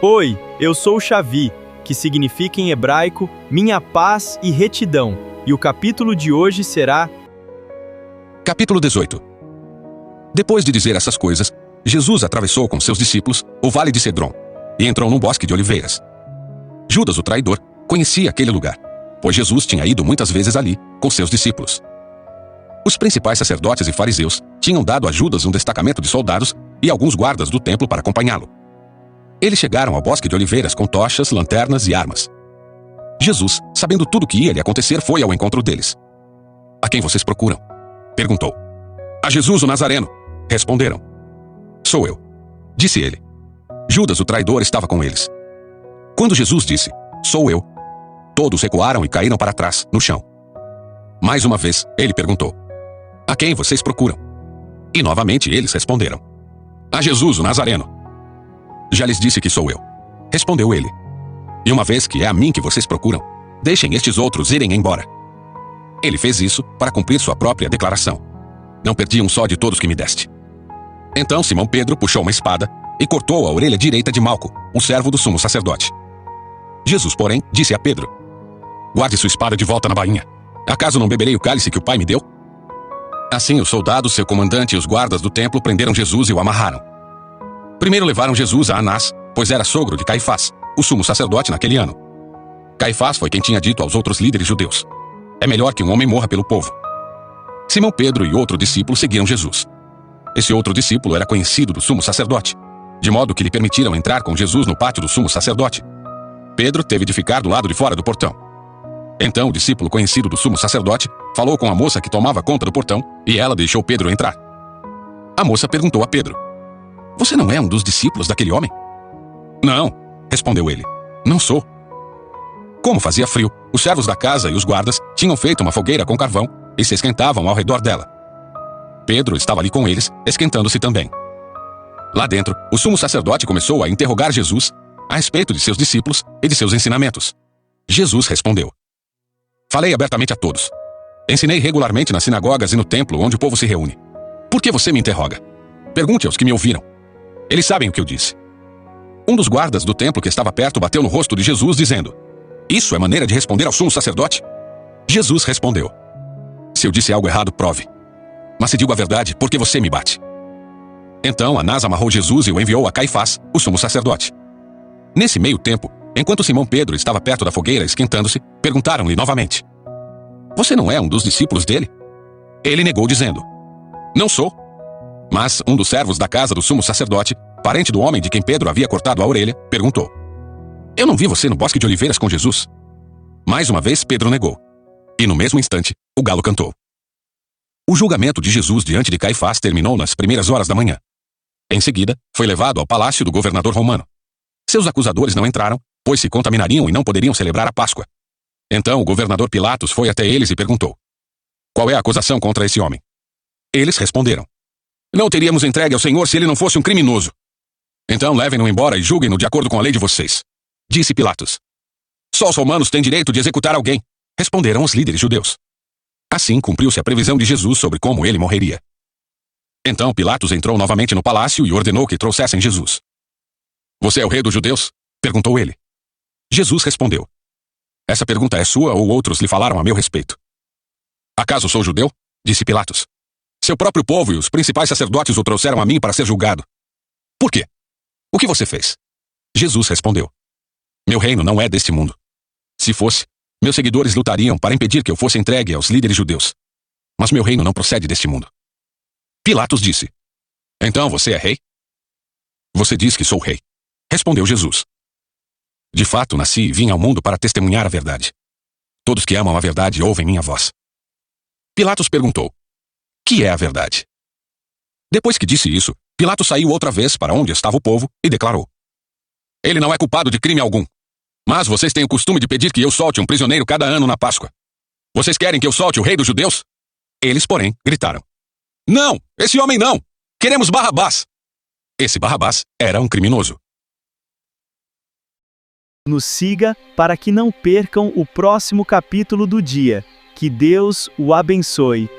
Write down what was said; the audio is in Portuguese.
Oi, eu sou Xavi, que significa em hebraico minha paz e retidão, e o capítulo de hoje será Capítulo 18. Depois de dizer essas coisas, Jesus atravessou com seus discípulos o vale de Cedron e entrou num bosque de oliveiras. Judas, o traidor, conhecia aquele lugar, pois Jesus tinha ido muitas vezes ali com seus discípulos. Os principais sacerdotes e fariseus tinham dado a Judas um destacamento de soldados e alguns guardas do templo para acompanhá-lo. Eles chegaram ao bosque de oliveiras com tochas, lanternas e armas. Jesus, sabendo tudo o que ia lhe acontecer, foi ao encontro deles. "A quem vocês procuram?" perguntou. "A Jesus, o Nazareno", responderam. "Sou eu", disse ele. Judas, o traidor, estava com eles. Quando Jesus disse, "Sou eu", todos recuaram e caíram para trás, no chão. Mais uma vez, ele perguntou, "A quem vocês procuram?" E novamente eles responderam, "A Jesus, o Nazareno." "Já lhes disse que sou eu", respondeu ele. "E uma vez que é a mim que vocês procuram, deixem estes outros irem embora." Ele fez isso para cumprir sua própria declaração. "Não perdi um só de todos que me deste." Então Simão Pedro puxou uma espada e cortou a orelha direita de Malco, o servo do sumo sacerdote. Jesus, porém, disse a Pedro, "Guarde sua espada de volta na bainha. Acaso não beberei o cálice que o Pai me deu?" Assim os soldados, seu comandante e os guardas do templo prenderam Jesus e o amarraram. Primeiro levaram Jesus a Anás, pois era sogro de Caifás, o sumo sacerdote naquele ano. Caifás foi quem tinha dito aos outros líderes judeus, "É melhor que um homem morra pelo povo." Simão Pedro e outro discípulo seguiram Jesus. Esse outro discípulo era conhecido do sumo sacerdote, de modo que lhe permitiram entrar com Jesus no pátio do sumo sacerdote. Pedro teve de ficar do lado de fora do portão. Então o discípulo conhecido do sumo sacerdote falou com a moça que tomava conta do portão e ela deixou Pedro entrar. A moça perguntou a Pedro, "Você não é um dos discípulos daquele homem?" "Não", respondeu ele, "não sou." Como fazia frio, os servos da casa e os guardas tinham feito uma fogueira com carvão e se esquentavam ao redor dela. Pedro estava ali com eles, esquentando-se também. Lá dentro, o sumo sacerdote começou a interrogar Jesus a respeito de seus discípulos e de seus ensinamentos. Jesus respondeu, "Falei abertamente a todos. Ensinei regularmente nas sinagogas e no templo onde o povo se reúne. Por que você me interroga? Pergunte aos que me ouviram. Eles sabem o que eu disse." Um dos guardas do templo que estava perto bateu no rosto de Jesus, dizendo, "Isso é maneira de responder ao sumo sacerdote?" Jesus respondeu, "Se eu disse algo errado, prove. Mas se digo a verdade, por que você me bate?" Então Anás amarrou Jesus e o enviou a Caifás, o sumo sacerdote. Nesse meio tempo, enquanto Simão Pedro estava perto da fogueira esquentando-se, perguntaram-lhe novamente, "Você não é um dos discípulos dele?" Ele negou dizendo, "Não sou." Mas um dos servos da casa do sumo sacerdote, parente do homem de quem Pedro havia cortado a orelha, perguntou, "Eu não vi você no bosque de oliveiras com Jesus?" Mais uma vez Pedro negou. E no mesmo instante, o galo cantou. O julgamento de Jesus diante de Caifás terminou nas primeiras horas da manhã. Em seguida, foi levado ao palácio do governador romano. Seus acusadores não entraram, pois se contaminariam e não poderiam celebrar a Páscoa. Então o governador Pilatos foi até eles e perguntou, "Qual é a acusação contra esse homem?" Eles responderam, "Não teríamos entregue ao Senhor se ele não fosse um criminoso." "Então levem-no embora e julguem-no de acordo com a lei de vocês", disse Pilatos. "Só os romanos têm direito de executar alguém", responderam os líderes judeus. Assim cumpriu-se a previsão de Jesus sobre como ele morreria. Então Pilatos entrou novamente no palácio e ordenou que trouxessem Jesus. "Você é o rei dos judeus?" perguntou ele. Jesus respondeu, "Essa pergunta é sua ou outros lhe falaram a meu respeito?" "Acaso sou judeu?" disse Pilatos. "Seu próprio povo e os principais sacerdotes o trouxeram a mim para ser julgado." "Por quê? O que você fez?" Jesus respondeu, "Meu reino não é deste mundo. Se fosse, meus seguidores lutariam para impedir que eu fosse entregue aos líderes judeus. Mas meu reino não procede deste mundo." Pilatos disse, "Então você é rei?" "Você diz que sou rei", respondeu Jesus. "De fato, nasci e vim ao mundo para testemunhar a verdade. Todos que amam a verdade ouvem minha voz." Pilatos perguntou, "Que é a verdade?" Depois que disse isso, Pilatos saiu outra vez para onde estava o povo e declarou, "Ele não é culpado de crime algum. Mas vocês têm o costume de pedir que eu solte um prisioneiro cada ano na Páscoa. Vocês querem que eu solte o rei dos judeus?" Eles, porém, gritaram, "Não, esse homem não! Queremos Barrabás!" Esse Barrabás era um criminoso. Nos siga para que não percam o próximo capítulo do dia. Que Deus o abençoe.